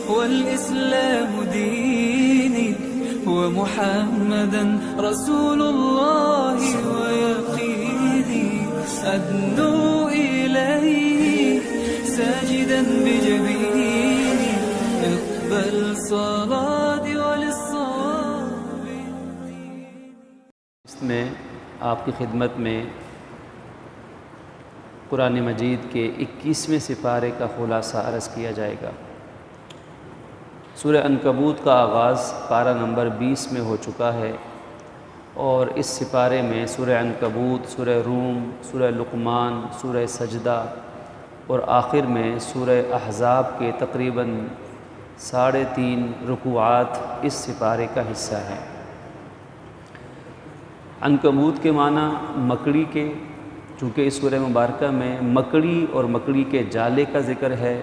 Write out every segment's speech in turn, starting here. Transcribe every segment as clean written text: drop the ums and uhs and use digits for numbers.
والإسلام ديني ومحمدا رسول الله ويقيني أدنو إليه ساجدا بجبيني اقبل صلاتي وللصواب. اس میں آپ کی خدمت میں قرآن مجید کے 21ویں سپارے کا خلاصہ عرض کیا جائے گا. سورہ عنکبوت کا آغاز پارہ نمبر 20 میں ہو چکا ہے، اور اس سپارے میں سورہ عنکبوت، سورہ روم، سورہ لقمان، سورہ سجدہ اور آخر میں سورہ احزاب کے تقریباً 3.5 رکوعات اس سپارے کا حصہ ہیں. عنکبوت کے معنی مکڑی کے، چونکہ اس سورہ مبارکہ میں مکڑی اور مکڑی کے جالے کا ذکر ہے،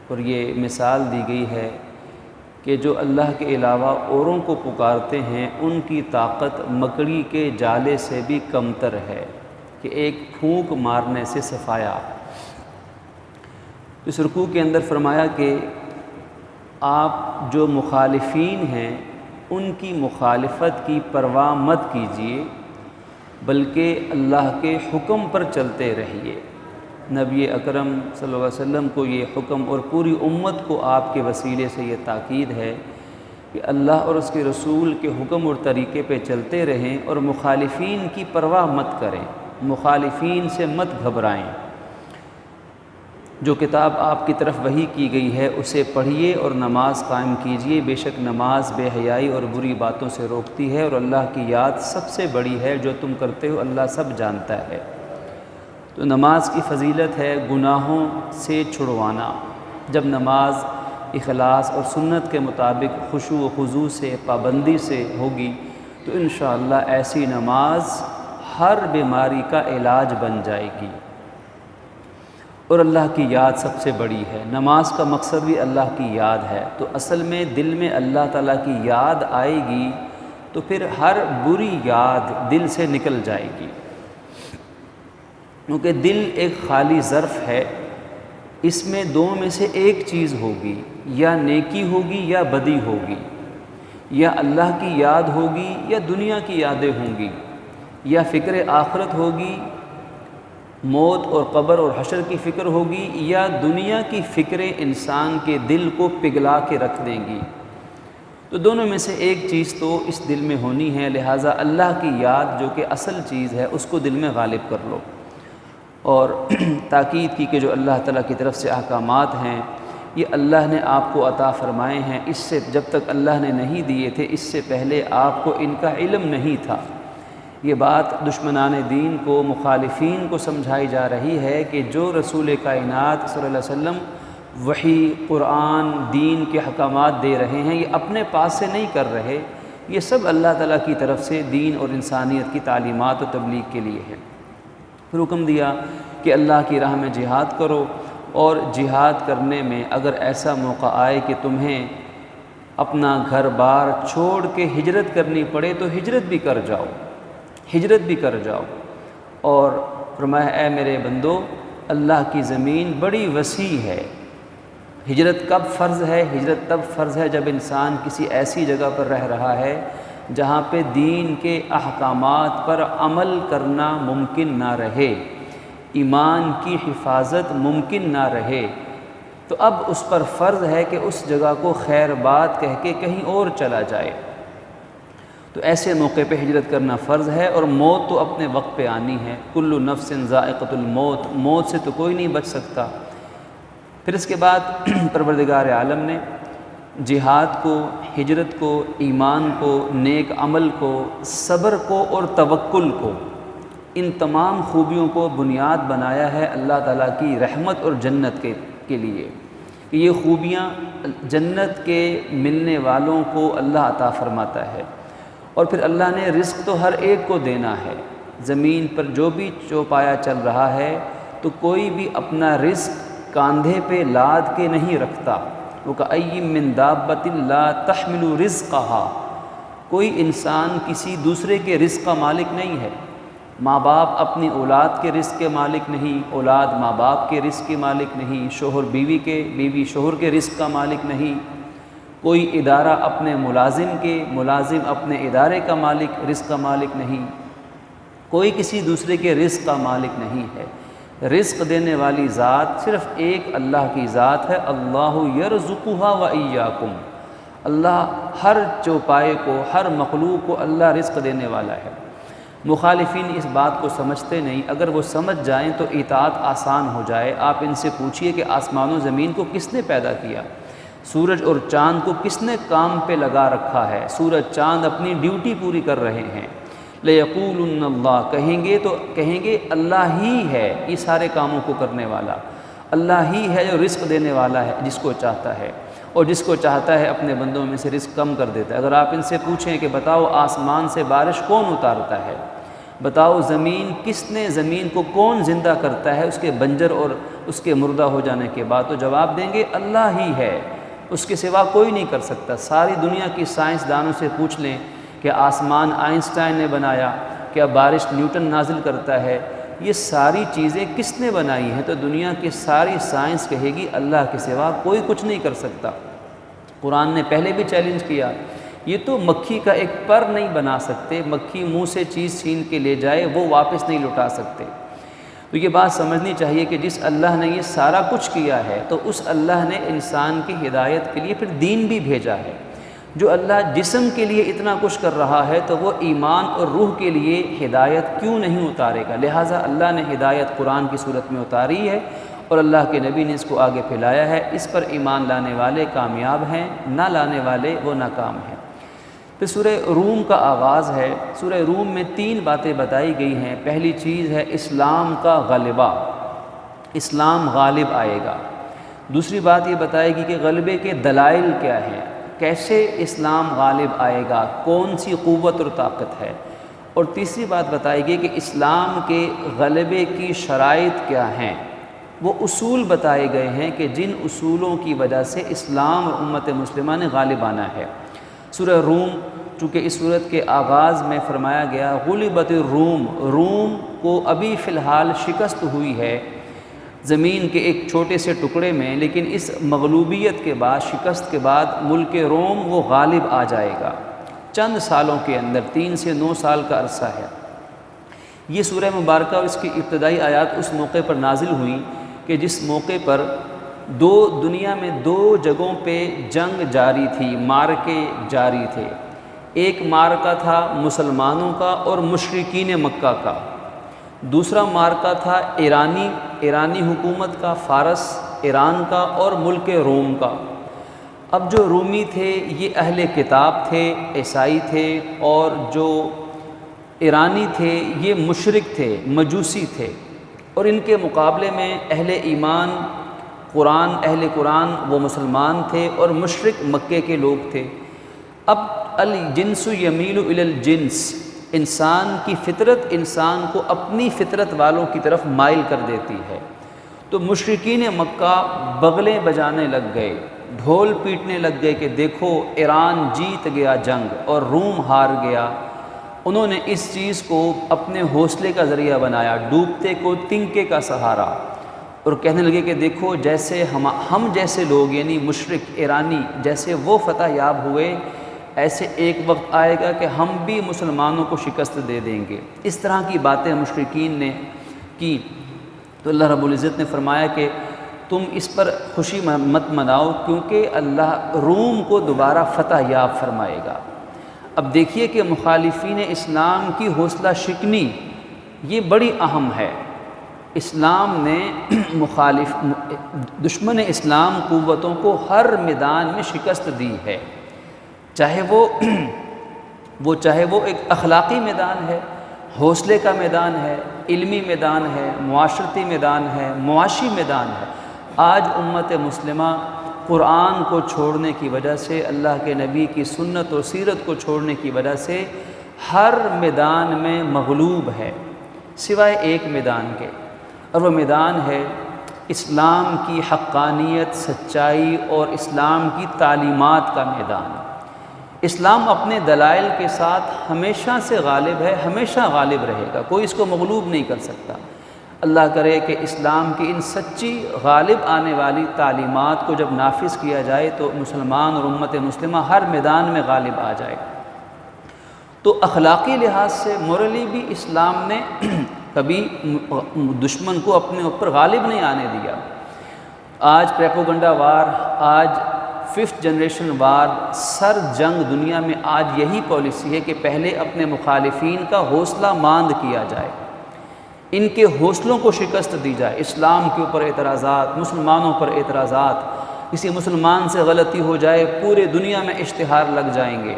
اور یہ مثال دی گئی ہے کہ جو اللہ کے علاوہ اوروں کو پکارتے ہیں ان کی طاقت مکڑی کے جالے سے بھی کمتر ہے، کہ ایک پھونک مارنے سے صفایا. اس رکوع کے اندر فرمایا کہ آپ جو مخالفین ہیں ان کی مخالفت کی پرواہ مت کیجیے، بلکہ اللہ کے حکم پر چلتے رہیے. نبی اکرم صلی اللہ علیہ وسلم کو یہ حکم اور پوری امت کو آپ کے وسیلے سے یہ تاکید ہے کہ اللہ اور اس کے رسول کے حکم اور طریقے پہ چلتے رہیں اور مخالفین کی پرواہ مت کریں، مخالفین سے مت گھبرائیں. جو کتاب آپ کی طرف وحی کی گئی ہے اسے پڑھیے اور نماز قائم کیجیے، بے شک نماز بے حیائی اور بری باتوں سے روکتی ہے، اور اللہ کی یاد سب سے بڑی ہے. جو تم کرتے ہو اللہ سب جانتا ہے. تو نماز کی فضیلت ہے گناہوں سے چھڑوانا. جب نماز اخلاص اور سنت کے مطابق خشوع و خضوع سے، پابندی سے ہوگی تو انشاءاللہ ایسی نماز ہر بیماری کا علاج بن جائے گی. اور اللہ کی یاد سب سے بڑی ہے. نماز کا مقصد بھی اللہ کی یاد ہے. تو اصل میں دل میں اللہ تعالیٰ کی یاد آئے گی تو پھر ہر بری یاد دل سے نکل جائے گی، کیونکہ دل ایک خالی ظرف ہے. اس میں دو میں سے ایک چیز ہوگی، یا نیکی ہوگی یا بدی ہوگی، یا اللہ کی یاد ہوگی یا دنیا کی یادیں ہوں گی، یا فکر آخرت ہوگی، موت اور قبر اور حشر کی فکر ہوگی، یا دنیا کی فکریں انسان کے دل کو پگھلا کے رکھ دیں گی. تو دونوں میں سے ایک چیز تو اس دل میں ہونی ہے. لہٰذا اللہ کی یاد جو کہ اصل چیز ہے اس کو دل میں غالب کر لو. اور تاکید کی کہ جو اللہ تعالیٰ کی طرف سے احکامات ہیں یہ اللہ نے آپ کو عطا فرمائے ہیں. اس سے جب تک اللہ نے نہیں دیے تھے اس سے پہلے آپ کو ان کا علم نہیں تھا. یہ بات دشمنان دین کو، مخالفین کو سمجھائی جا رہی ہے کہ جو رسول کائنات صلی اللہ علیہ وسلم وحی، قرآن، دین کے حکامات دے رہے ہیں یہ اپنے پاس سے نہیں کر رہے، یہ سب اللہ تعالیٰ کی طرف سے دین اور انسانیت کی تعلیمات و تبلیغ کے لیے ہے. پھر حکم دیا کہ اللہ کی راہ میں جہاد کرو، اور جہاد کرنے میں اگر ایسا موقع آئے کہ تمہیں اپنا گھر بار چھوڑ کے ہجرت کرنی پڑے تو ہجرت بھی کر جاؤ، ہجرت بھی کر جاؤ. اور فرمایا اے میرے بندو اللہ کی زمین بڑی وسیع ہے. ہجرت کب فرض ہے؟ ہجرت تب فرض ہے جب انسان کسی ایسی جگہ پر رہ رہا ہے جہاں پہ دین کے احکامات پر عمل کرنا ممکن نہ رہے، ایمان کی حفاظت ممکن نہ رہے. تو اب اس پر فرض ہے کہ اس جگہ کو خیر بات کہہ کے کہیں اور چلا جائے. تو ایسے موقع پہ ہجرت کرنا فرض ہے. اور موت تو اپنے وقت پہ آنی ہے. کل نفس ذائقۃ الموت، موت سے تو کوئی نہیں بچ سکتا. پھر اس کے بعد پروردگار عالم نے جہاد کو، ہجرت کو، ایمان کو، نیک عمل کو، صبر کو اور توکل کو، ان تمام خوبیوں کو بنیاد بنایا ہے اللہ تعالیٰ کی رحمت اور جنت کے لیے. یہ خوبیاں جنت کے ملنے والوں کو اللہ عطا فرماتا ہے. اور پھر اللہ نے رزق تو ہر ایک کو دینا ہے. زمین پر جو بھی چوپایا چل رہا ہے تو کوئی بھی اپنا رزق کاندھے پہ لاد کے نہیں رکھتا. وَكَأَيٍّ مِّن دَابَّةٍ لَا تَحْمِلُ رِزْقَهَا، کوئی انسان کسی دوسرے کے رزق کا مالک نہیں ہے. ماں باپ اپنی اولاد کے رزق کے مالک نہیں، اولاد ماں باپ کے رزق کے مالک نہیں، شوہر بیوی شوہر کے رزق کا مالک نہیں، کوئی ادارہ اپنے ملازم اپنے ادارے کا مالک رزق کا مالک نہیں، کوئی کسی دوسرے کے رزق کا مالک نہیں ہے۔ رزق دینے والی ذات صرف ایک اللہ کی ذات ہے، اللہ یرزقها و ایاکم۔ اللہ ہر چوپائے کو، ہر مخلوق کو اللہ رزق دینے والا ہے۔ مخالفین اس بات کو سمجھتے نہیں، اگر وہ سمجھ جائیں تو اطاعت آسان ہو جائے۔ آپ ان سے پوچھئے کہ آسمان و زمین کو کس نے پیدا کیا، سورج اور چاند کو کس نے کام پہ لگا رکھا ہے، سورج چاند اپنی ڈیوٹی پوری کر رہے ہیں۔ لَيَقُولُنَّ اللَّهُ کہیں گے اللہ ہی ہے یہ سارے کاموں کو کرنے والا، اللہ ہی ہے جو رزق دینے والا ہے جس کو چاہتا ہے، اور جس کو چاہتا ہے اپنے بندوں میں سے رزق کم کر دیتا ہے۔ اگر آپ ان سے پوچھیں کہ بتاؤ آسمان سے بارش کون اتارتا ہے، بتاؤ زمین کو کون زندہ کرتا ہے اس کے بنجر اور اس کے مردہ ہو جانے کے بعد، تو جواب دیں گے اللہ ہی ہے، اس کے سوا کوئی نہیں کر سکتا۔ ساری دنیا کی سائنسدانوں سے پوچھ لیں کہ آسمان آئنسٹائن نے بنایا، کیا بارش نیوٹن نازل کرتا ہے، یہ ساری چیزیں کس نے بنائی ہیں، تو دنیا کی ساری سائنس کہے گی اللہ کے سوا کوئی کچھ نہیں کر سکتا۔ قرآن نے پہلے بھی چیلنج کیا، یہ تو مکھی کا ایک پر نہیں بنا سکتے، مکھی منہ سے چیز چھین کے لے جائے وہ واپس نہیں لوٹا سکتے۔ تو یہ بات سمجھنی چاہیے کہ جس اللہ نے یہ سارا کچھ کیا ہے تو اس اللہ نے انسان کی ہدایت کے لیے پھر دین بھی بھیجا ہے۔ جو اللہ جسم کے لیے اتنا کچھ کر رہا ہے تو وہ ایمان اور روح کے لیے ہدایت کیوں نہیں اتارے گا؟ لہٰذا اللہ نے ہدایت قرآن کی صورت میں اتاری ہے اور اللہ کے نبی نے اس کو آگے پھیلایا ہے۔ اس پر ایمان لانے والے کامیاب ہیں، نہ لانے والے وہ ناکام ہیں۔ پھر سورہ روم کا آغاز ہے۔ سورہ روم میں 3 باتیں بتائی گئی ہیں۔ پہلی چیز ہے اسلام کا غلبہ، اسلام غالب آئے گا۔ دوسری بات یہ بتائے گی کہ غلبے کے دلائل کیا ہیں، کیسے اسلام غالب آئے گا، کون سی قوت اور طاقت ہے، اور تیسری بات بتائے گی کہ اسلام کے غلبے کی شرائط کیا ہیں۔ وہ اصول بتائے گئے ہیں کہ جن اصولوں کی وجہ سے اسلام اور امت مسلمہ نے غالب آنا ہے۔ سورہ روم چونکہ اس صورت کے آغاز میں فرمایا گیا غلبت الروم، روم کو ابھی فی الحال شکست ہوئی ہے زمین کے ایک چھوٹے سے ٹکڑے میں، لیکن اس مغلوبیت کے بعد، شکست کے بعد ملک روم وہ غالب آ جائے گا چند سالوں کے اندر، 3 سے 9 سال کا عرصہ ہے۔ یہ سورہ مبارکہ اور اس کی ابتدائی آیات اس موقع پر نازل ہوئیں کہ جس موقع پر دنیا میں 2 جگہوں پہ جنگ جاری تھی، مارکے جاری تھے۔ ایک مارکہ تھا مسلمانوں کا اور مشرکین مکہ کا، دوسرا مارکہ تھا ایرانی حکومت کا، فارس ایران کا، اور ملک روم کا۔ اب جو رومی تھے یہ اہل کتاب تھے، عیسائی تھے، اور جو ایرانی تھے یہ مشرک تھے، مجوسی تھے، اور ان کے مقابلے میں اہل ایمان اہل قرآن وہ مسلمان تھے، اور مشرک مکے کے لوگ تھے۔ اب الجنس یمیل الی الجنس، انسان کی فطرت انسان کو اپنی فطرت والوں کی طرف مائل کر دیتی ہے۔ تو مشرکین مکہ بغلیں بجانے لگ گئے، ڈھول پیٹنے لگ گئے کہ دیکھو ایران جیت گیا جنگ اور روم ہار گیا۔ انہوں نے اس چیز کو اپنے حوصلے کا ذریعہ بنایا، ڈوبتے کو تنکے کا سہارا، اور کہنے لگے کہ دیکھو جیسے ہم جیسے لوگ یعنی مشرک ایرانی جیسے وہ فتح یاب ہوئے، ایسے ایک وقت آئے گا کہ ہم بھی مسلمانوں کو شکست دے دیں گے۔ اس طرح کی باتیں مشرکین نے کی تو اللہ رب العزت نے فرمایا کہ تم اس پر خوشی مت مناؤ، کیونکہ اللہ روم کو دوبارہ فتح یاب فرمائے گا۔ اب دیکھیے کہ مخالفین اسلام کی حوصلہ شکنی یہ بڑی اہم ہے۔ اسلام نے دشمن اسلام قوتوں کو ہر میدان میں شکست دی ہے، چاہے وہ ایک اخلاقی میدان ہے، حوصلے کا میدان ہے، علمی میدان ہے، معاشرتی میدان ہے، معاشی میدان ہے۔ آج امت مسلمہ قرآن کو چھوڑنے کی وجہ سے، اللہ کے نبی کی سنت اور سیرت کو چھوڑنے کی وجہ سے ہر میدان میں مغلوب ہے، سوائے ایک میدان کے، اور وہ میدان ہے اسلام کی حقانیت، سچائی اور اسلام کی تعلیمات کا میدان۔ اسلام اپنے دلائل کے ساتھ ہمیشہ سے غالب ہے، ہمیشہ غالب رہے گا، کوئی اس کو مغلوب نہیں کر سکتا۔ اللہ کرے کہ اسلام کی ان سچی غالب آنے والی تعلیمات کو جب نافذ کیا جائے تو مسلمان اور امت مسلمہ ہر میدان میں غالب آ جائے۔ تو اخلاقی لحاظ سے مورلی بھی اسلام نے کبھی دشمن کو اپنے اوپر غالب نہیں آنے دیا۔ آج پریپوگنڈا وار، آج 5th جنریشن وار، سر جنگ دنیا میں آج یہی پالیسی ہے کہ پہلے اپنے مخالفین کا حوصلہ ماند کیا جائے، ان کے حوصلوں کو شکست دی جائے۔ اسلام کے اوپر اعتراضات، مسلمانوں پر اعتراضات، کسی مسلمان سے غلطی ہو جائے پورے دنیا میں اشتہار لگ جائیں گے،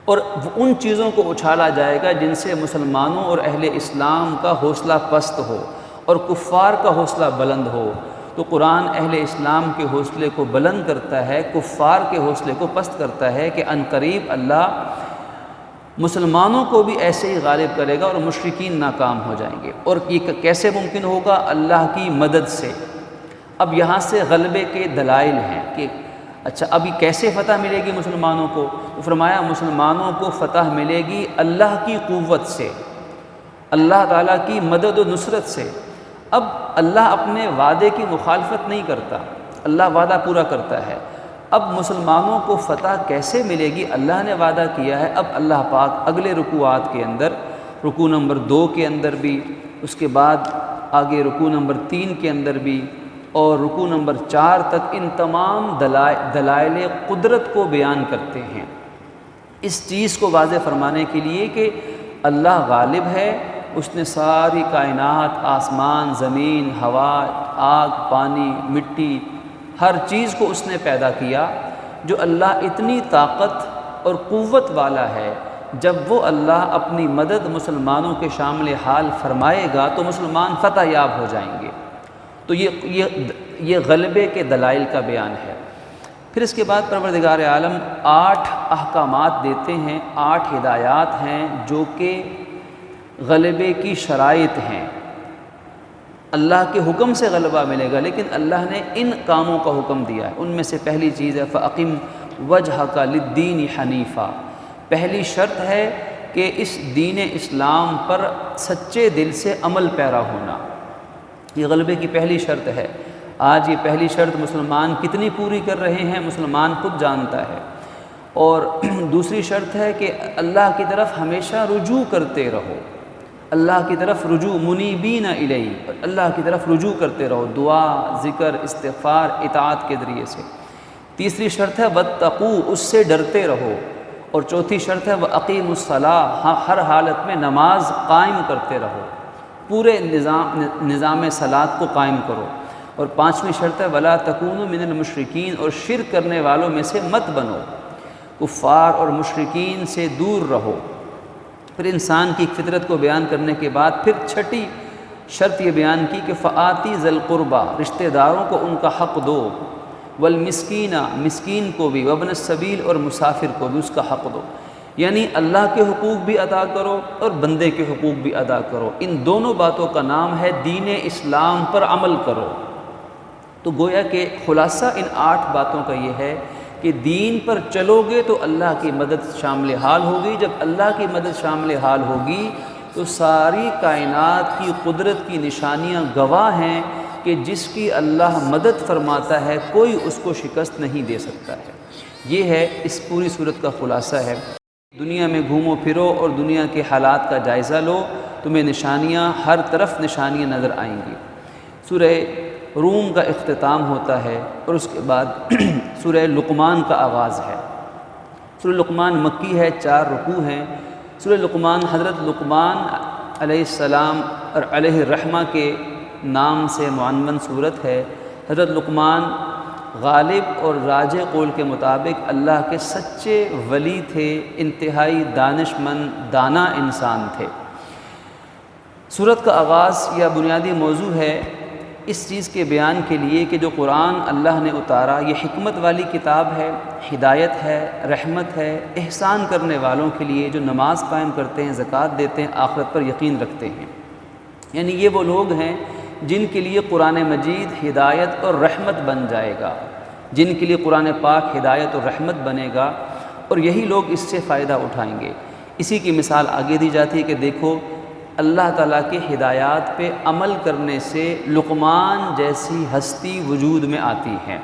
اور ان چیزوں کو اچھالا جائے گا جن سے مسلمانوں اور اہل اسلام کا حوصلہ پست ہو اور کفار کا حوصلہ بلند ہو۔ تو قرآن اہل اسلام کے حوصلے کو بلند کرتا ہے، کفار کے حوصلے کو پست کرتا ہے کہ عنقریب اللہ مسلمانوں کو بھی ایسے ہی غالب کرے گا اور مشرکین ناکام ہو جائیں گے۔ اور یہ کیسے ممکن ہوگا؟ اللہ کی مدد سے۔ اب یہاں سے غلبے کے دلائل ہیں کہ اچھا ابھی کیسے فتح ملے گی مسلمانوں کو؟ فرمایا مسلمانوں کو فتح ملے گی اللہ کی قوت سے، اللہ تعالیٰ کی مدد و نصرت سے۔ اب اللہ اپنے وعدے کی مخالفت نہیں کرتا، اللہ وعدہ پورا کرتا ہے۔ اب مسلمانوں کو فتح کیسے ملے گی؟ اللہ نے وعدہ کیا ہے۔ اب اللہ پاک اگلے رکوعات کے اندر، رکوع نمبر 2 کے اندر بھی، اس کے بعد آگے رکوع نمبر 3 کے اندر بھی، اور رکوع نمبر 4 تک ان تمام دلائل قدرت کو بیان کرتے ہیں، اس چیز کو واضح فرمانے کے لیے کہ اللہ غالب ہے، اس نے ساری کائنات، آسمان، زمین، ہوا، آگ، پانی، مٹی، ہر چیز کو اس نے پیدا کیا۔ جو اللہ اتنی طاقت اور قوت والا ہے، جب وہ اللہ اپنی مدد مسلمانوں کے شامل حال فرمائے گا تو مسلمان فتح یاب ہو جائیں گے۔ تو یہ غلبے کے دلائل کا بیان ہے۔ پھر اس کے بعد پروردگار عالم 8 احکامات دیتے ہیں، 8 ہدایات ہیں جو کہ غلبے کی شرائط ہیں۔ اللہ کے حکم سے غلبہ ملے گا، لیکن اللہ نے ان کاموں کا حکم دیا ہے۔ ان میں سے پہلی چیز ہے فَأَقِمْ وَجْهَكَ لِلدِّينِ حَنِيفًا، پہلی شرط ہے کہ اس دین اسلام پر سچے دل سے عمل پیرا ہونا، یہ غلبے کی پہلی شرط ہے۔ آج یہ پہلی شرط مسلمان کتنی پوری کر رہے ہیں مسلمان خود جانتا ہے۔ اور دوسری شرط ہے کہ اللہ کی طرف ہمیشہ رجوع کرتے رہو، اللہ کی طرف رجوع، منیبین الیہ، اللہ کی طرف رجوع کرتے رہو، دعا، ذکر، استغفار، اطاعت کے ذریعے سے۔ تیسری شرط ہے واتقوا، اس سے ڈرتے رہو۔ اور چوتھی شرط ہے واقیموا الصلاۃ، ہر حالت میں نماز قائم کرتے رہو، پورے نظام صلاۃ کو قائم کرو۔ اور پانچویں شرط ہے ولا تکونوا من المشرکین، اور شرک کرنے والوں میں سے مت بنو، کفار اور مشرکین سے دور رہو۔ پھر انسان کی فطرت کو بیان کرنے کے بعد پھر چھٹی شرط یہ بیان کی کہ فآتی ذی القربیٰ، رشتہ داروں کو ان کا حق دو، والمسکین، مسکین کو بھی، وابن السبیل، اور مسافر کو بھی اس کا حق دو۔ یعنی اللہ کے حقوق بھی ادا کرو اور بندے کے حقوق بھی ادا کرو۔ ان دونوں باتوں کا نام ہے دین اسلام پر عمل کرو۔ تو گویا کہ خلاصہ ان 8 باتوں کا یہ ہے کہ دین پر چلو گے تو اللہ کی مدد شامل حال ہوگی۔ جب اللہ کی مدد شامل حال ہوگی تو ساری کائنات کی قدرت کی نشانیاں گواہ ہیں کہ جس کی اللہ مدد فرماتا ہے کوئی اس کو شکست نہیں دے سکتا ہے۔ یہ ہے اس پوری صورت کا خلاصہ ہے۔ دنیا میں گھومو پھرو اور دنیا کے حالات کا جائزہ لو، تمہیں نشانیاں، ہر طرف نشانیاں نظر آئیں گی۔ سورہ روم کا اختتام ہوتا ہے اور اس کے بعد سورہ لقمان کا آغاز ہے۔ سورہ لقمان مکی ہے، 4 رکوع ہیں۔ سورہ لقمان حضرت لقمان علیہ السلام اور علیہ الرحمہ کے نام سے معنون صورت ہے۔ حضرت لقمان غالب اور راجح قول کے مطابق اللہ کے سچے ولی تھے، انتہائی دانش مند، دانا انسان تھے۔ سورت کا آغاز یا بنیادی موضوع ہے اس چیز کے بیان کے لیے کہ جو قرآن اللہ نے اتارا یہ حکمت والی کتاب ہے، ہدایت ہے، رحمت ہے، احسان کرنے والوں کے لیے جو نماز قائم کرتے ہیں، زکوٰۃ دیتے ہیں، آخرت پر یقین رکھتے ہیں۔ یعنی یہ وہ لوگ ہیں جن کے لیے قرآن مجید ہدایت اور رحمت بن جائے گا، جن کے لیے قرآن پاک ہدایت اور رحمت بنے گا۔ اور یہی لوگ اس سے فائدہ اٹھائیں گے۔ اسی کی مثال آگے دی جاتی ہے کہ دیکھو اللہ تعالیٰ کی ہدایات پہ عمل کرنے سے لقمان جیسی ہستی وجود میں آتی ہے۔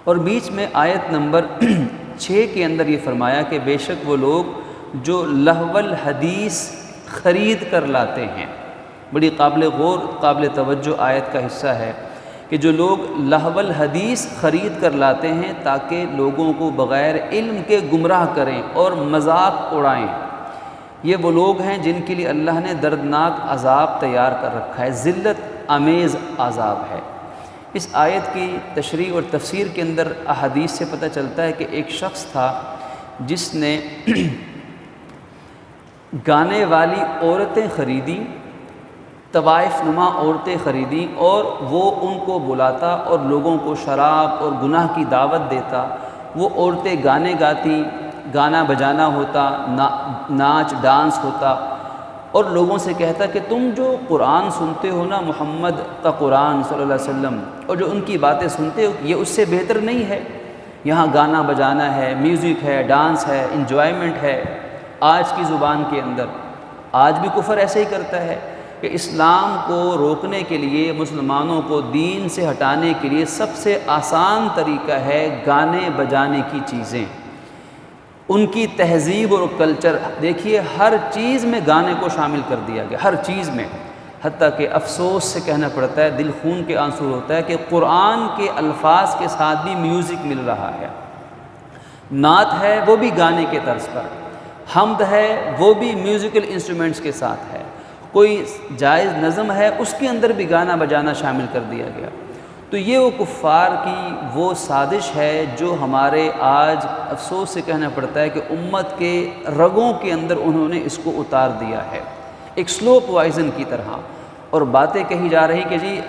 اور بیچ میں آیت نمبر 6 کے اندر یہ فرمایا کہ بے شک وہ لوگ جو لہو الحدیث خرید کر لاتے ہیں، بڑی قابل غور قابل توجہ آیت کا حصہ ہے کہ جو لوگ لہو الحدیث خرید کر لاتے ہیں تاکہ لوگوں کو بغیر علم کے گمراہ کریں اور مذاق اڑائیں، یہ وہ لوگ ہیں جن کے لیے اللہ نے دردناک عذاب تیار کر رکھا ہے، ذلت آمیز عذاب ہے۔ اس آیت کی تشریح اور تفسیر کے اندر احادیث سے پتہ چلتا ہے کہ ایک شخص تھا جس نے گانے والی عورتیں خریدی، طوائف نما عورتیں خریدیں، اور وہ ان کو بلاتا اور لوگوں کو شراب اور گناہ کی دعوت دیتا۔ وہ عورتیں گانے گاتی، گانا بجانا ہوتا، ناچ ڈانس ہوتا، اور لوگوں سے کہتا کہ تم جو قرآن سنتے ہو نا، محمد کا قرآن صلی اللہ علیہ وسلم، اور جو ان کی باتیں سنتے ہو یہ اس سے بہتر نہیں ہے۔ یہاں گانا بجانا ہے، میوزک ہے، ڈانس ہے، انجوائمنٹ ہے۔ آج کی زبان کے اندر آج بھی کفر ایسے ہی کرتا ہے کہ اسلام کو روکنے کے لیے، مسلمانوں کو دین سے ہٹانے کے لیے سب سے آسان طریقہ ہے گانے بجانے کی چیزیں، ان کی تہذیب اور کلچر۔ دیکھیے ہر چیز میں گانے کو شامل کر دیا گیا، ہر چیز میں، حتیٰ کہ افسوس سے کہنا پڑتا ہے، دل خون کے آنسو ہوتا ہے کہ قرآن کے الفاظ کے ساتھ بھی میوزک مل رہا ہے۔ نعت ہے وہ بھی گانے کے طرز پر، حمد ہے وہ بھی میوزیکل انسٹرومنٹس کے ساتھ ہے، کوئی جائز نظم ہے اس کے اندر بھی گانا بجانا شامل کر دیا گیا۔ تو یہ وہ کفار کی وہ سازش ہے جو ہمارے آج افسوس سے کہنا پڑتا ہے کہ امت کے رگوں کے اندر انہوں نے اس کو اتار دیا ہے، ایک سلو پوائزن کی طرح، اور باتیں کہی جا رہی کہ جی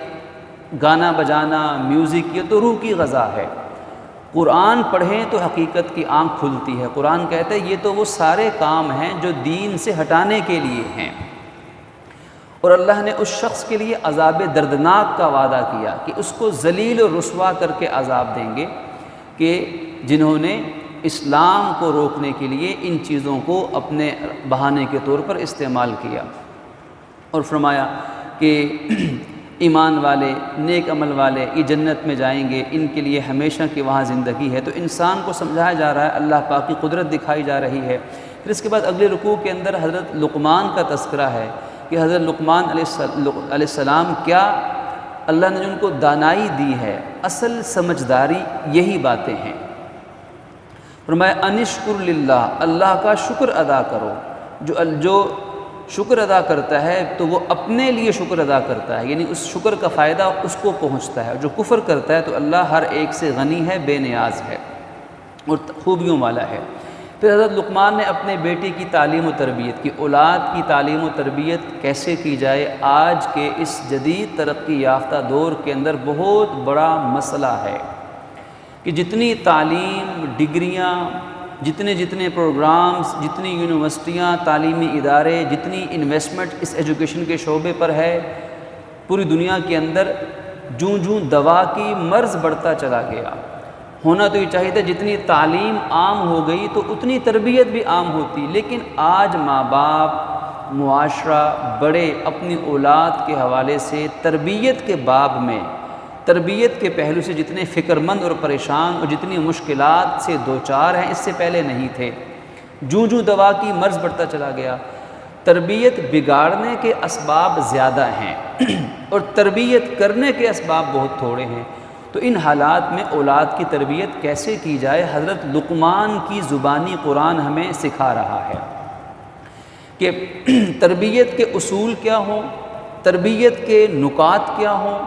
گانا بجانا، میوزک، یہ تو روح کی غذا ہے۔ قرآن پڑھیں تو حقیقت کی آنکھ کھلتی ہے۔ قرآن کہتا ہے یہ تو وہ سارے کام ہیں جو دین سے ہٹانے کے لیے ہیں، اور اللہ نے اس شخص کے لیے عذاب دردناک کا وعدہ کیا کہ اس کو ذلیل و رسوا کر کے عذاب دیں گے، کہ جنہوں نے اسلام کو روکنے کے لیے ان چیزوں کو اپنے بہانے کے طور پر استعمال کیا۔ اور فرمایا کہ ایمان والے، نیک عمل والے یہ جنت میں جائیں گے، ان کے لیے ہمیشہ کی وہاں زندگی ہے۔ تو انسان کو سمجھایا جا رہا ہے، اللہ پاک کی قدرت دکھائی جا رہی ہے۔ پھر اس کے بعد اگلے رکوع کے اندر حضرت لقمان کا تذکرہ ہے کہ حضرت لقمان علیہ السلام کیا اللہ نے ان کو دانائی دی ہے، اصل سمجھداری یہی باتیں ہیں۔ فرمایا انشکر للہ، اللہ کا شکر ادا کرو۔ جو شکر ادا کرتا ہے تو وہ اپنے لیے شکر ادا کرتا ہے، یعنی اس شکر کا فائدہ اس کو پہنچتا ہے۔ جو کفر کرتا ہے تو اللہ ہر ایک سے غنی ہے، بے نیاز ہے اور خوبیوں والا ہے۔ پھر حضرت لقمان نے اپنے بیٹے کی تعلیم و تربیت کی، اولاد کی تعلیم و تربیت کیسے کی جائے، آج کے اس جدید ترقی یافتہ دور کے اندر بہت بڑا مسئلہ ہے کہ جتنی تعلیم، ڈگریاں، جتنے پروگرامز، جتنی یونیورسٹیاں، تعلیمی ادارے، جتنی انویسٹمنٹ اس ایجوکیشن کے شعبے پر ہے پوری دنیا کے اندر، جوں دوا کی مرض بڑھتا چلا گیا۔ ہونا تو یہ چاہیے تھا جتنی تعلیم عام ہو گئی تو اتنی تربیت بھی عام ہوتی، لیکن آج ماں باپ، معاشرہ، بڑے اپنی اولاد کے حوالے سے تربیت کے باب میں، تربیت کے پہلو سے جتنے فکر مند اور پریشان اور جتنی مشکلات سے دوچار ہیں اس سے پہلے نہیں تھے۔ جوں دوا کی مرض بڑھتا چلا گیا، تربیت بگاڑنے کے اسباب زیادہ ہیں اور تربیت کرنے کے اسباب بہت تھوڑے ہیں۔ تو ان حالات میں اولاد کی تربیت کیسے کی جائے، حضرت لقمان کی زبانی قرآن ہمیں سکھا رہا ہے کہ تربیت کے اصول کیا ہوں، تربیت کے نکات کیا ہوں،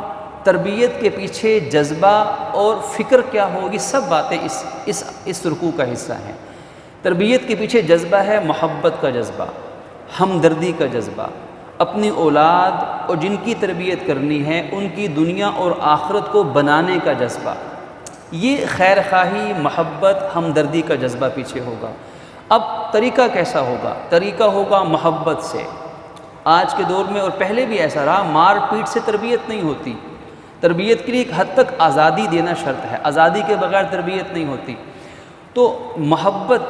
تربیت کے پیچھے جذبہ اور فکر کیا ہو، یہ سب باتیں اس رکوع کا حصہ ہیں۔ تربیت کے پیچھے جذبہ ہے محبت کا جذبہ، ہمدردی کا جذبہ، اپنی اولاد اور جن کی تربیت کرنی ہے ان کی دنیا اور آخرت کو بنانے کا جذبہ، یہ خیر خواہی، محبت، ہمدردی کا جذبہ پیچھے ہوگا۔ اب طریقہ کیسا ہوگا؟ طریقہ ہوگا محبت سے۔ آج کے دور میں اور پہلے بھی ایسا رہا، مار پیٹ سے تربیت نہیں ہوتی۔ تربیت کے لیے ایک حد تک آزادی دینا شرط ہے، آزادی کے بغیر تربیت نہیں ہوتی۔ تو محبت،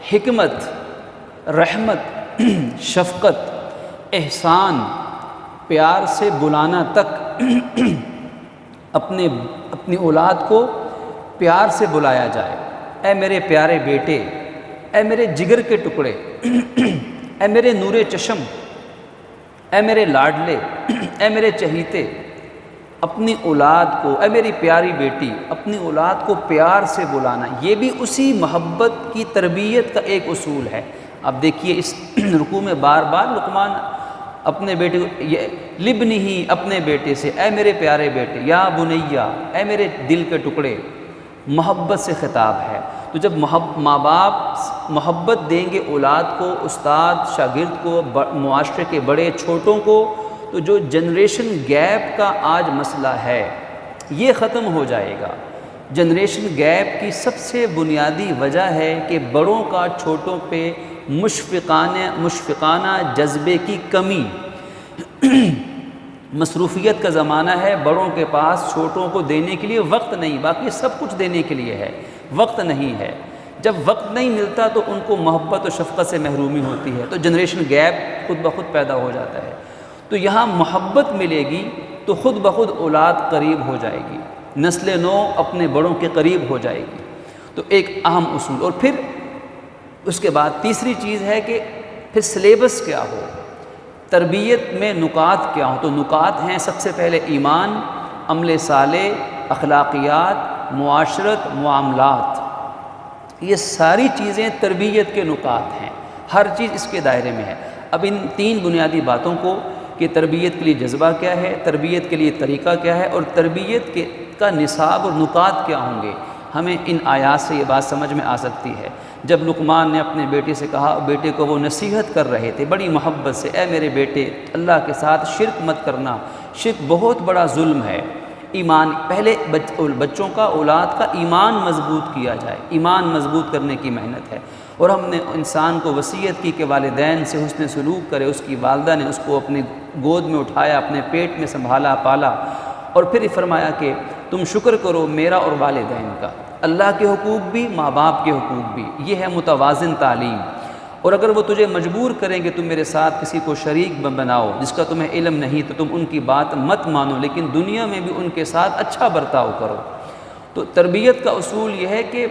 حکمت، رحمت، شفقت، احسان، پیار سے بلانا تک اپنی اولاد کو پیار سے بلایا جائے، اے میرے پیارے بیٹے، اے میرے جگر کے ٹکڑے، اے میرے نور چشم، اے میرے لاڈلے، اے میرے چہیتے، اپنی اولاد کو، اے میری پیاری بیٹی، اپنی اولاد کو پیار سے بلانا، یہ بھی اسی محبت کی تربیت کا ایک اصول ہے۔ اب دیکھیے اس رکوع میں بار بار لقمان اپنے بیٹے لبنی ہی اپنے بیٹے سے، اے میرے پیارے بیٹے، یا بنیا، اے میرے دل کے ٹکڑے، محبت سے خطاب ہے۔ تو جب ماں باپ محبت دیں گے اولاد کو، استاد شاگرد کو، معاشرے کے بڑے چھوٹوں کو، تو جو جنریشن گیپ کا آج مسئلہ ہے یہ ختم ہو جائے گا۔ جنریشن گیپ کی سب سے بنیادی وجہ ہے کہ بڑوں کا چھوٹوں پہ مشفقانہ جذبے کی کمی۔ مصروفیت کا زمانہ ہے، بڑوں کے پاس چھوٹوں کو دینے کے لیے وقت نہیں، باقی سب کچھ دینے کے لیے ہے، وقت نہیں ہے۔ جب وقت نہیں ملتا تو ان کو محبت و شفقت سے محرومی ہوتی ہے، تو جنریشن گیپ خود بخود پیدا ہو جاتا ہے۔ تو یہاں محبت ملے گی تو خود بخود اولاد قریب ہو جائے گی، نسل نو اپنے بڑوں کے قریب ہو جائے گی۔ تو ایک اہم اصول۔ اور پھر اس کے بعد تیسری چیز ہے کہ پھر سلیبس کیا ہو، تربیت میں نکات کیا ہوں۔ تو نکات ہیں سب سے پہلے ایمان، عمل صالح، اخلاقیات، معاشرت، معاملات، یہ ساری چیزیں تربیت کے نکات ہیں، ہر چیز اس کے دائرے میں ہے۔ اب ان تین بنیادی باتوں کو کہ تربیت کے لیے جذبہ کیا ہے، تربیت کے لیے طریقہ کیا ہے، اور تربیت کا نصاب اور نکات کیا ہوں گے، ہمیں ان آیات سے یہ بات سمجھ میں آ سکتی ہے۔ جب لقمان نے اپنے بیٹے سے کہا، بیٹے کو وہ نصیحت کر رہے تھے بڑی محبت سے، اے میرے بیٹے، اللہ کے ساتھ شرک مت کرنا، شرک بہت بڑا ظلم ہے۔ ایمان پہلے بچوں کا، اولاد کا ایمان مضبوط کیا جائے، ایمان مضبوط کرنے کی محنت ہے۔ اور ہم نے انسان کو وصیت کی کہ والدین سے حسن سلوک کرے۔ اس کی والدہ نے اس کو اپنے گود میں اٹھایا، اپنے پیٹ میں سنبھالا پالا، اور پھر فرمایا کہ تم شکر کرو میرا اور والدین کا، اللہ کے حقوق بھی، ماں باپ کے حقوق بھی، یہ ہے متوازن تعلیم۔ اور اگر وہ تجھے مجبور کریں کہ تم میرے ساتھ کسی کو شریک بناؤ جس کا تمہیں علم نہیں، تو تم ان کی بات مت مانو، لیکن دنیا میں بھی ان کے ساتھ اچھا برتاؤ کرو۔ تو تربیت کا اصول یہ ہے کہ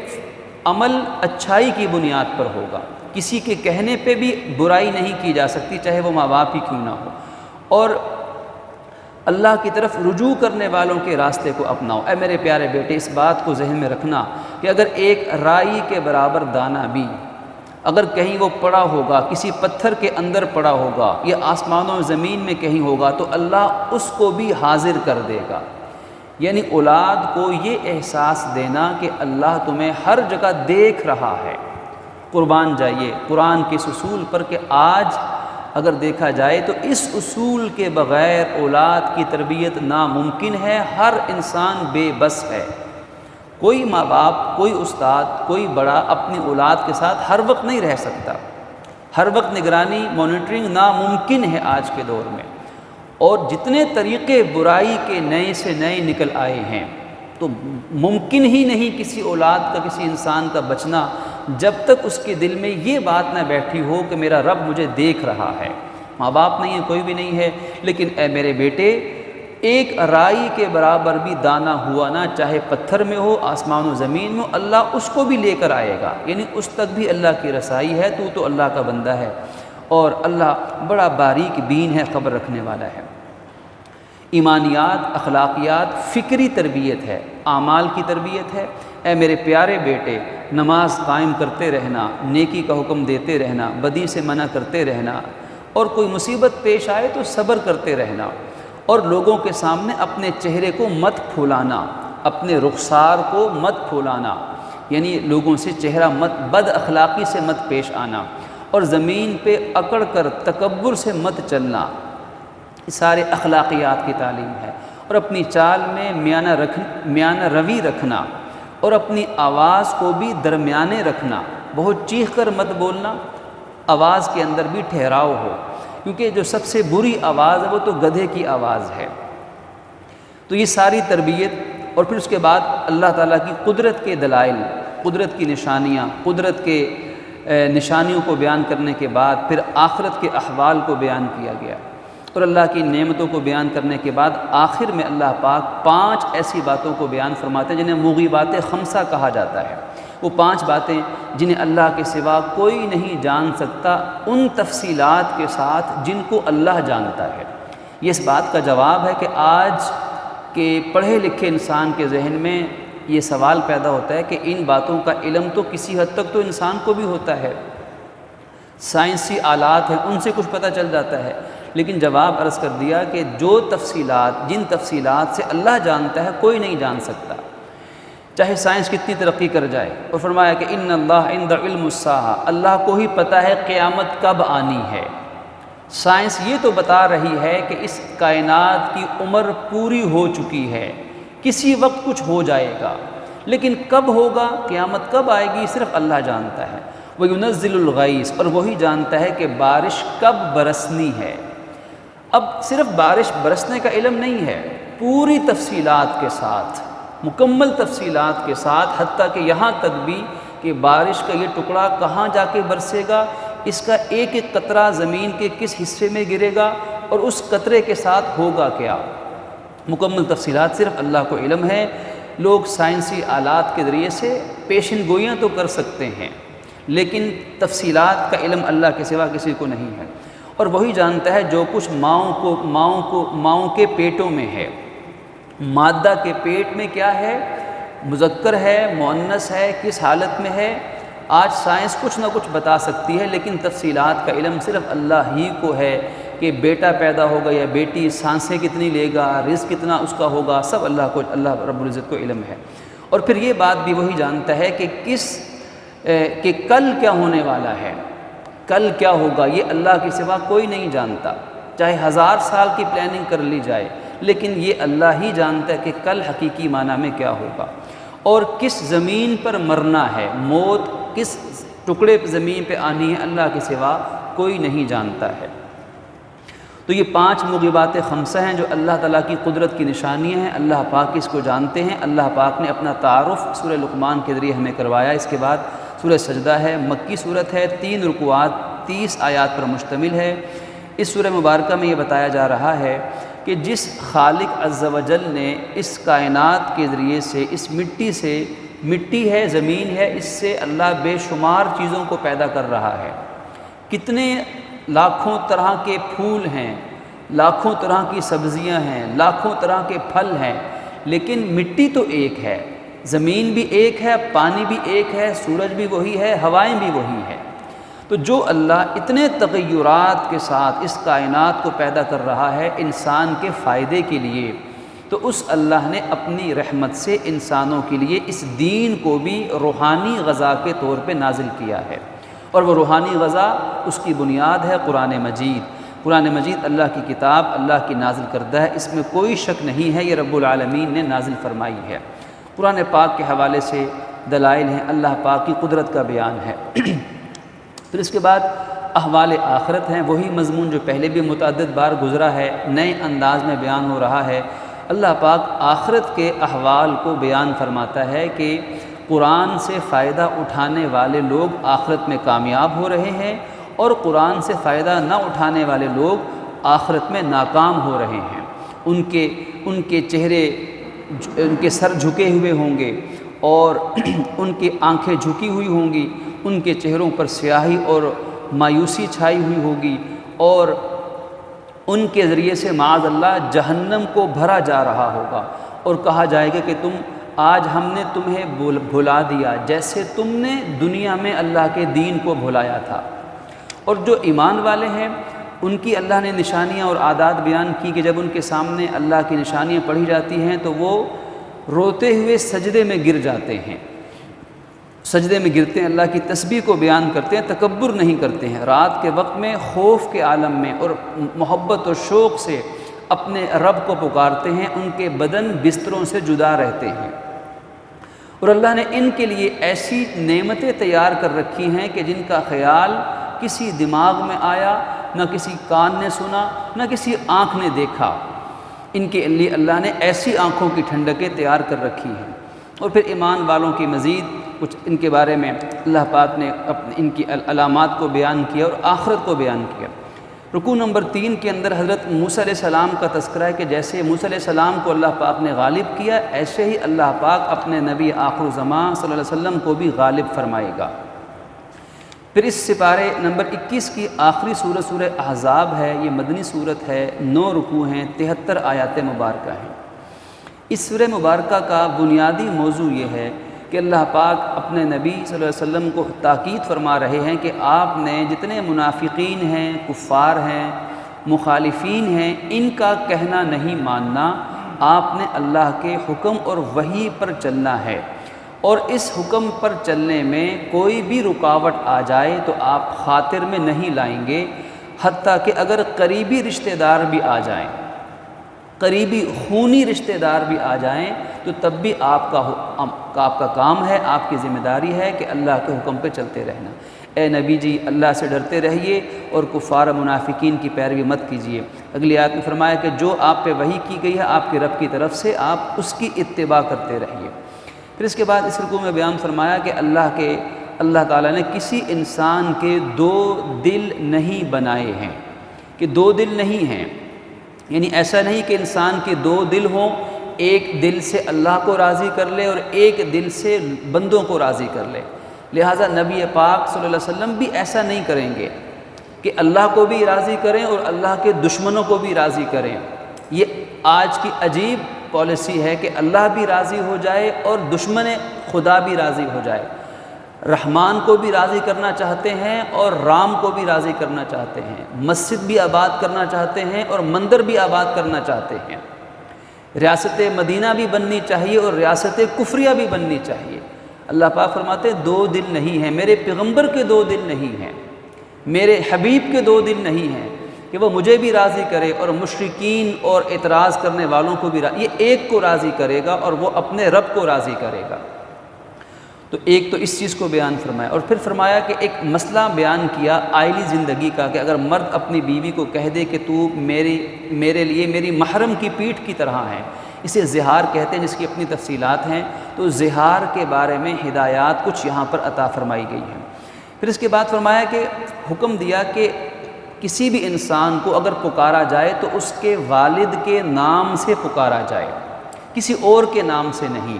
عمل اچھائی کی بنیاد پر ہوگا، کسی کے کہنے پہ بھی برائی نہیں کی جا سکتی، چاہے وہ ماں باپ ہی کیوں نہ ہو۔ اور اللہ کی طرف رجوع کرنے والوں کے راستے کو اپناؤ۔ اے میرے پیارے بیٹے، اس بات کو ذہن میں رکھنا کہ اگر ایک رائی کے برابر دانہ بھی اگر کہیں وہ پڑا ہوگا، کسی پتھر کے اندر پڑا ہوگا یا آسمانوں و زمین میں کہیں ہوگا، تو اللہ اس کو بھی حاضر کر دے گا۔ یعنی اولاد کو یہ احساس دینا کہ اللہ تمہیں ہر جگہ دیکھ رہا ہے۔ قربان جائیے قرآن کے اس اصول پر کہ آج اگر دیکھا جائے تو اس اصول کے بغیر اولاد کی تربیت ناممکن ہے، ہر انسان بے بس ہے۔ کوئی ماں باپ، کوئی استاد، کوئی بڑا اپنی اولاد کے ساتھ ہر وقت نہیں رہ سکتا، ہر وقت نگرانی، مانیٹرنگ ناممکن ہے آج کے دور میں۔ اور جتنے طریقے برائی کے نئے سے نئے نکل آئے ہیں، تو ممکن ہی نہیں کسی اولاد کا، کسی انسان کا بچنا جب تک اس کے دل میں یہ بات نہ بیٹھی ہو کہ میرا رب مجھے دیکھ رہا ہے۔ ماں باپ نہیں ہے، کوئی بھی نہیں ہے، لیکن اے میرے بیٹے، ایک رائی کے برابر بھی دانہ ہوا نہ، چاہے پتھر میں ہو، آسمان و زمین میں، اللہ اس کو بھی لے کر آئے گا، یعنی اس تک بھی اللہ کی رسائی ہے۔ تو اللہ کا بندہ ہے، اور اللہ بڑا باریک بین ہے، خبر رکھنے والا ہے۔ ایمانیات، اخلاقیات، فکری تربیت ہے، اعمال کی تربیت ہے۔ اے میرے پیارے بیٹے، نماز قائم کرتے رہنا، نیکی کا حکم دیتے رہنا، بدی سے منع کرتے رہنا، اور کوئی مصیبت پیش آئے تو صبر کرتے رہنا، اور لوگوں کے سامنے اپنے چہرے کو مت پھولانا، اپنے رخسار کو مت پھولانا، یعنی لوگوں سے چہرہ مت، بد اخلاقی سے مت پیش آنا، اور زمین پہ اکڑ کر تکبر سے مت چلنا۔ یہ سارے اخلاقیات کی تعلیم ہے۔ اور اپنی چال میں میانہ روی رکھنا، اور اپنی آواز کو بھی درمیانے رکھنا، بہت چیخ کر مت بولنا، آواز کے اندر بھی ٹھہراؤ ہو، کیونکہ جو سب سے بری آواز ہے وہ تو گدھے کی آواز ہے۔ تو یہ ساری تربیت، اور پھر اس کے بعد اللہ تعالیٰ کی قدرت کے دلائل قدرت کی نشانیاں، قدرت کے نشانیوں کو بیان کرنے کے بعد پھر آخرت کے احوال کو بیان کیا گیا، اور اللہ کی نعمتوں کو بیان کرنے کے بعد آخر میں اللہ پاک 5 ایسی باتوں کو بیان فرماتے ہیں جنہیں مغیبات خمسہ کہا جاتا ہے۔ وہ 5 باتیں جنہیں اللہ کے سوا کوئی نہیں جان سکتا، ان تفصیلات کے ساتھ جن کو اللہ جانتا ہے۔ یہ اس بات کا جواب ہے کہ آج کے پڑھے لکھے انسان کے ذہن میں یہ سوال پیدا ہوتا ہے کہ ان باتوں کا علم تو کسی حد تک تو انسان کو بھی ہوتا ہے، سائنسی آلات ہیں ان سے کچھ پتہ چل جاتا ہے، لیکن جواب عرض کر دیا کہ جو تفصیلات، جن تفصیلات سے اللہ جانتا ہے کوئی نہیں جان سکتا، چاہے سائنس کتنی ترقی کر جائے۔ اور فرمایا کہ ان اللہ عند علم الساعہ، اللہ کو ہی پتہ ہے قیامت کب آنی ہے۔ سائنس یہ تو بتا رہی ہے کہ اس کائنات کی عمر پوری ہو چکی ہے، کسی وقت کچھ ہو جائے گا، لیکن کب ہوگا، قیامت کب آئے گی، صرف اللہ جانتا ہے۔ وَيُنَزِّلُ الْغَيْثَ، اور وہی جانتا ہے کہ بارش کب برسنی ہے۔ اب صرف بارش برسنے کا علم نہیں ہے، پوری تفصیلات کے ساتھ، مکمل تفصیلات کے ساتھ، حتیٰ کہ یہاں تک بھی کہ بارش کا یہ ٹکڑا کہاں جا کے برسے گا، اس کا ایک ایک قطرہ زمین کے کس حصے میں گرے گا، اور اس قطرے کے ساتھ ہوگا کیا، مکمل تفصیلات صرف اللہ کو علم ہے۔ لوگ سائنسی آلات کے ذریعے سے پیشن گوئیاں تو کر سکتے ہیں، لیکن تفصیلات کا علم اللہ کے سوا کسی کو نہیں ہے۔ اور وہی جانتا ہے جو کچھ ماؤں کے پیٹوں میں ہے، مادہ کے پیٹ میں کیا ہے، مذکر ہے، مؤنث ہے، کس حالت میں ہے۔ آج سائنس کچھ نہ کچھ بتا سکتی ہے، لیکن تفصیلات کا علم صرف اللہ ہی کو ہے کہ بیٹا پیدا ہوگا یا بیٹی، سانسیں کتنی لے گا، رزق کتنا اس کا ہوگا، سب اللہ رب العزت کو علم ہے۔ اور پھر یہ بات بھی وہی جانتا ہے کہ کل کیا ہونے والا ہے، کل کیا ہوگا، یہ اللہ کے سوا کوئی نہیں جانتا، چاہے 1000 سال کی پلاننگ کر لی جائے، لیکن یہ اللہ ہی جانتا ہے کہ کل حقیقی معنی میں کیا ہوگا، اور کس زمین پر مرنا ہے، موت کس ٹکڑے زمین پہ آنی ہے، اللہ کے سوا کوئی نہیں جانتا ہے۔ تو یہ 5 مغیبات خمسہ ہیں جو اللہ تعالیٰ کی قدرت کی نشانیاں ہیں، اللہ پاک اس کو جانتے ہیں۔ اللہ پاک نے اپنا تعارف سورہ لقمان کے ذریعے ہمیں کروایا۔ اس کے بعد سورہ سجدہ ہے، مکی صورت ہے، 3 رکوعات 30 آیات پر مشتمل ہے۔ اس سورہ مبارکہ میں یہ بتایا جا رہا ہے کہ جس خالق عز و جل نے اس کائنات کے ذریعے سے اس مٹی ہے، زمین ہے، اس سے اللہ بے شمار چیزوں کو پیدا کر رہا ہے۔ کتنے لاکھوں طرح کے پھول ہیں، لاکھوں طرح کی سبزیاں ہیں، لاکھوں طرح کے پھل ہیں، لیکن مٹی تو ایک ہے، زمین بھی ایک ہے، پانی بھی ایک ہے، سورج بھی وہی ہے، ہوائیں بھی وہی ہے۔ تو جو اللہ اتنے تغیرات کے ساتھ اس کائنات کو پیدا کر رہا ہے انسان کے فائدے کے لیے، تو اس اللہ نے اپنی رحمت سے انسانوں کے لیے اس دین کو بھی روحانی غذا کے طور پہ نازل کیا ہے، اور وہ روحانی غذا اس کی بنیاد ہے قرآن مجید۔ قرآن مجید اللہ کی کتاب، اللہ کی نازل کردہ ہے، اس میں کوئی شک نہیں ہے، یہ رب العالمین نے نازل فرمائی ہے۔ قرآن پاک کے حوالے سے دلائل ہیں، اللہ پاک کی قدرت کا بیان ہے۔ پھر اس کے بعد احوال آخرت ہیں، وہی مضمون جو پہلے بھی متعدد بار گزرا ہے، نئے انداز میں بیان ہو رہا ہے۔ اللہ پاک آخرت کے احوال کو بیان فرماتا ہے کہ قرآن سے فائدہ اٹھانے والے لوگ آخرت میں کامیاب ہو رہے ہیں، اور قرآن سے فائدہ نہ اٹھانے والے لوگ آخرت میں ناکام ہو رہے ہیں۔ ان کے چہرے، ان کے سر جھکے ہوئے ہوں گے، اور ان کی آنکھیں جھکی ہوئی ہوں گی، ان کے چہروں پر سیاہی اور مایوسی چھائی ہوئی ہوگی، اور ان کے ذریعے سے معاذ اللہ جہنم کو بھرا جا رہا ہوگا، اور کہا جائے گا کہ آج ہم نے تمہیں بھلا دیا جیسے تم نے دنیا میں اللہ کے دین کو بھلایا تھا۔ اور جو ایمان والے ہیں ان کی اللہ نے نشانیاں اور عادات بیان کی کہ جب ان کے سامنے اللہ کی نشانیاں پڑھی جاتی ہیں تو وہ روتے ہوئے سجدے میں گر جاتے ہیں، سجدے میں گرتے ہیں، اللہ کی تسبیح کو بیان کرتے ہیں، تکبر نہیں کرتے ہیں، رات کے وقت میں خوف کے عالم میں اور محبت و شوق سے اپنے رب کو پکارتے ہیں، ان کے بدن بستروں سے جدا رہتے ہیں۔ اور اللہ نے ان کے لیے ایسی نعمتیں تیار کر رکھی ہیں کہ جن کا خیال کسی دماغ میں آیا، نہ کسی کان نے سنا، نہ کسی آنکھ نے دیکھا۔ ان کے لیے اللہ نے ایسی آنکھوں کی ٹھنڈکیں تیار کر رکھی ہیں۔ اور پھر ایمان والوں کی مزید کچھ ان کے بارے میں اللہ پاک نے ان کی علامات کو بیان کیا اور آخرت کو بیان کیا۔ رکوع نمبر 3 کے اندر حضرت موسیٰ علیہ السلام کا تذکرہ ہے کہ جیسے موسیٰ علیہ السلام کو اللہ پاک نے غالب کیا، ایسے ہی اللہ پاک اپنے نبی آخر الزمان صلی اللہ علیہ وسلم کو بھی غالب فرمائے گا۔ پھر اس سپارے نمبر 21 کی آخری سورہ سورہ احزاب ہے، یہ مدنی سورت ہے، 9 رکوع ہیں، 73 آیات مبارکہ ہیں۔ اس سورہ مبارکہ کا بنیادی موضوع یہ ہے کہ اللہ پاک اپنے نبی صلی اللہ علیہ وسلم کو تاکید فرما رہے ہیں کہ آپ نے جتنے منافقین ہیں، کفار ہیں، مخالفین ہیں، ان کا کہنا نہیں ماننا، آپ نے اللہ کے حکم اور وحی پر چلنا ہے، اور اس حکم پر چلنے میں کوئی بھی رکاوٹ آ جائے تو آپ خاطر میں نہیں لائیں گے، حتیٰ کہ اگر قریبی رشتہ دار بھی آ جائیں، قریبی خونی رشتہ دار بھی آ جائیں، تو تب بھی آپ کا کام ہے، آپ کی ذمہ داری ہے کہ اللہ کے حکم پہ چلتے رہنا۔ اے نبی جی، اللہ سے ڈرتے رہیے اور کفار منافقین کی پیروی مت کیجیے۔ اگلی آیت میں فرمایا کہ جو آپ پہ وحی کی گئی ہے آپ کے رب کی طرف سے، آپ اس کی اتباع کرتے رہیے۔ پھر اس کے بعد اس رکوع میں بیان فرمایا کہ اللہ تعالیٰ نے کسی انسان کے 2 دل نہیں بنائے ہیں، کہ 2 دل نہیں ہیں، یعنی ایسا نہیں کہ انسان کے 2 دل ہوں، ایک دل سے اللہ کو راضی کر لے اور ایک دل سے بندوں کو راضی کر لے۔ لہٰذا نبی پاک صلی اللہ علیہ وسلم بھی ایسا نہیں کریں گے کہ اللہ کو بھی راضی کریں اور اللہ کے دشمنوں کو بھی راضی کریں۔ یہ آج کی عجیب پالیسی ہے کہ اللہ بھی راضی ہو جائے اور دشمن خدا بھی راضی ہو جائے۔ رحمان کو بھی راضی کرنا چاہتے ہیں اور رام کو بھی راضی کرنا چاہتے ہیں، مسجد بھی آباد کرنا چاہتے ہیں اور مندر بھی آباد کرنا چاہتے ہیں، ریاست مدینہ بھی بننی چاہیے اور ریاست کفریہ بھی بننی چاہیے۔ اللہ پاک فرماتے ہیں 2 دل نہیں ہیں، میرے پیغمبر کے 2 دل نہیں ہیں، میرے حبیب کے 2 دل نہیں ہیں کہ وہ مجھے بھی راضی کرے اور مشرکین اور اعتراض کرنے والوں کو بھی یہ ایک کو راضی کرے گا اور وہ اپنے رب کو راضی کرے گا۔ تو ایک تو اس چیز کو بیان فرمایا، اور پھر فرمایا کہ ایک مسئلہ بیان کیا آئلی زندگی کا کہ اگر مرد اپنی بیوی کو کہہ دے کہ تو میرے لیے میری محرم کی پیٹھ کی طرح ہے، اسے زہار کہتے ہیں، جس کی اپنی تفصیلات ہیں، تو زہار کے بارے میں ہدایات کچھ یہاں پر عطا فرمائی گئی ہیں۔ پھر اس کے بعد فرمایا کہ حکم دیا کہ کسی بھی انسان کو اگر پکارا جائے تو اس کے والد کے نام سے پکارا جائے، کسی اور کے نام سے نہیں۔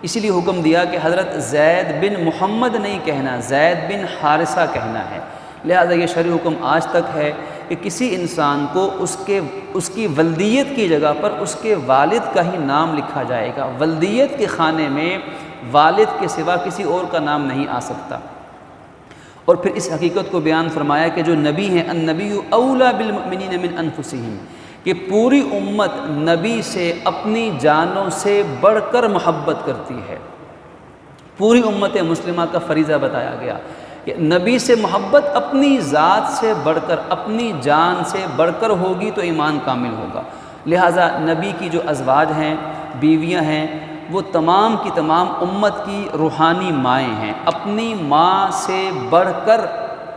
اسی لیے حکم دیا کہ حضرت زید بن محمد نہیں کہنا، زید بن حارثہ کہنا ہے۔ لہذا یہ شرعی حکم آج تک ہے کہ کسی انسان کو اس کی ولدیت کی جگہ پر اس کے والد کا ہی نام لکھا جائے گا۔ ولدیت کے خانے میں والد کے سوا کسی اور کا نام نہیں آ سکتا۔ اور پھر اس حقیقت کو بیان فرمایا کہ جو نبی ہیں، النبی اولیٰ بالمؤمنین من انفسہم، کہ پوری امت نبی سے اپنی جانوں سے بڑھ کر محبت کرتی ہے۔ پوری امت مسلمہ کا فریضہ بتایا گیا کہ نبی سے محبت اپنی ذات سے بڑھ کر، اپنی جان سے بڑھ کر ہوگی تو ایمان کامل ہوگا۔ لہٰذا نبی کی جو ازواج ہیں، بیویاں ہیں، وہ تمام کی تمام امت کی روحانی مائیں ہیں۔ اپنی ماں سے بڑھ کر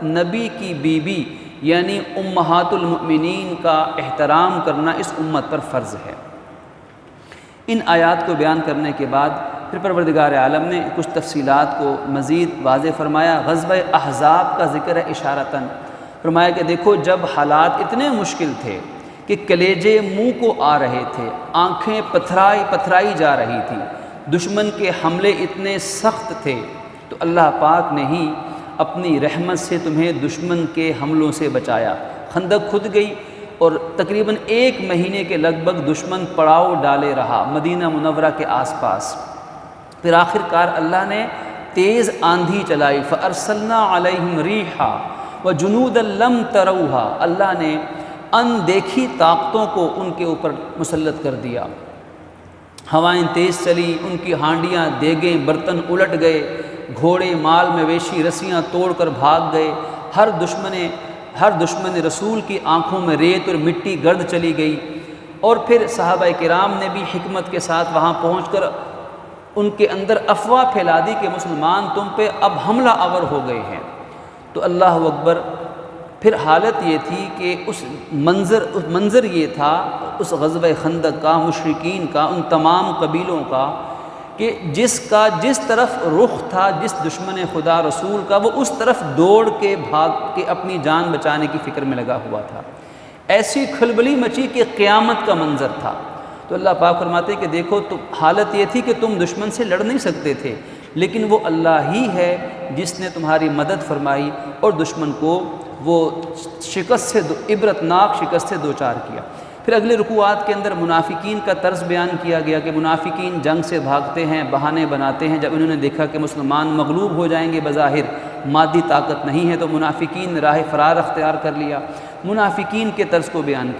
نبی کی بیوی یعنی امہات المؤمنین کا احترام کرنا اس امت پر فرض ہے۔ ان آیات کو بیان کرنے کے بعد پھر پروردگار عالم نے کچھ تفصیلات کو مزید واضح فرمایا۔ غزوہ احزاب کا ذکر ہے اشارتاً، فرمایا کہ دیکھو جب حالات اتنے مشکل تھے کہ کلیجے منہ کو آ رہے تھے، آنکھیں پتھرائی جا رہی تھی، دشمن کے حملے اتنے سخت تھے، تو اللہ پاک نے ہی اپنی رحمت سے تمہیں دشمن کے حملوں سے بچایا۔ خندق کھد گئی اور تقریباً 1 مہینے کے لگ بھگ دشمن پڑاؤ ڈالے رہا مدینہ منورہ کے آس پاس۔ پھر آخر کار اللہ نے تیز آندھی چلائی، فَأَرْسَلْنَا عَلَيْهِمْ رِيحًا وَجُنُودًا لَمْ تَرَوْهَا، اللہ نے اندیکھی طاقتوں کو ان کے اوپر مسلط کر دیا۔ ہوائیں تیز چلی، ان کی ہانڈیاں، دیگیں، برتن الٹ گئے، گھوڑے، مال مویشی رسیاں توڑ کر بھاگ گئے۔ ہر دشمن رسول کی آنکھوں میں ریت اور مٹی گرد چلی گئی۔ اور پھر صحابہ کرام نے بھی حکمت کے ساتھ وہاں پہنچ کر ان کے اندر افواہ پھیلا دی کہ مسلمان تم پہ اب حملہ آور ہو گئے ہیں۔ تو اللہ اکبر، پھر حالت یہ تھی کہ اس منظر یہ تھا اس غزوہ خندق کا، مشرکین کا، ان تمام قبیلوں کا، کہ جس کا جس طرف رخ تھا جس دشمن خدا رسول کا، وہ اس طرف دوڑ کے بھاگ کے اپنی جان بچانے کی فکر میں لگا ہوا تھا۔ ایسی کھلبلی مچی کہ قیامت کا منظر تھا۔ تو اللہ پاک فرماتے ہیں کہ دیکھو تو حالت یہ تھی کہ تم دشمن سے لڑ نہیں سکتے تھے، لیکن وہ اللہ ہی ہے جس نے تمہاری مدد فرمائی اور دشمن کو وہ شکست سے عبرتناک شکست سے دوچار کیا۔ پھر اگلے رکوعات کے اندر منافقین کا طرز بیان کیا گیا کہ منافقین جنگ سے بھاگتے ہیں، بہانے بناتے ہیں۔ جب انہوں نے دیکھا کہ مسلمان مغلوب ہو جائیں گے، بظاہر مادی طاقت نہیں ہے، تو منافقین نے راہ فرار اختیار کر لیا۔ منافقین کے طرز کو بیان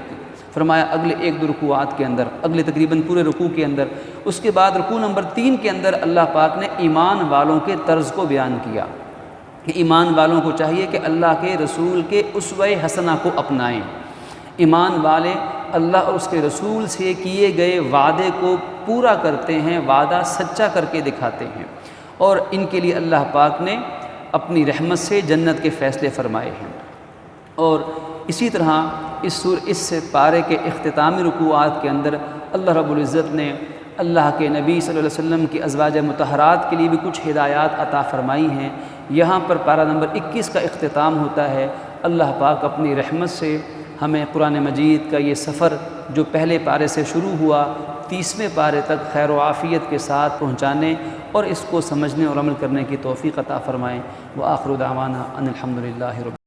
فرمایا اگلے ایک دو رکوعات کے اندر، اگلے تقریباً پورے رکوع کے اندر۔ اس کے بعد رکوع نمبر 3 کے اندر اللہ پاک نے ایمان والوں کے طرز کو بیان کیا کہ ایمان والوں کو چاہیے کہ اللہ کے رسول کے اسوہ حسنہ کو اپنائیں۔ ایمان والے اللہ اور اس کے رسول سے کیے گئے وعدے کو پورا کرتے ہیں، وعدہ سچا کر کے دکھاتے ہیں، اور ان کے لیے اللہ پاک نے اپنی رحمت سے جنت کے فیصلے فرمائے ہیں۔ اور اسی طرح اس پارے کے اختتامی رکوعات کے اندر اللہ رب العزت نے اللہ کے نبی صلی اللہ علیہ وسلم کی ازواج مطہرات کے لیے بھی کچھ ہدایات عطا فرمائی ہیں۔ یہاں پر پارہ نمبر 21 کا اختتام ہوتا ہے۔ اللہ پاک اپنی رحمت سے ہمیں قرآن مجید کا یہ سفر جو پہلے پارے سے شروع ہوا 30ویں پارے تک خیر و عافیت کے ساتھ پہنچانے اور اس کو سمجھنے اور عمل کرنے کی توفیق عطا فرمائیں۔ وآخر دعوانا ان الحمد للہ رب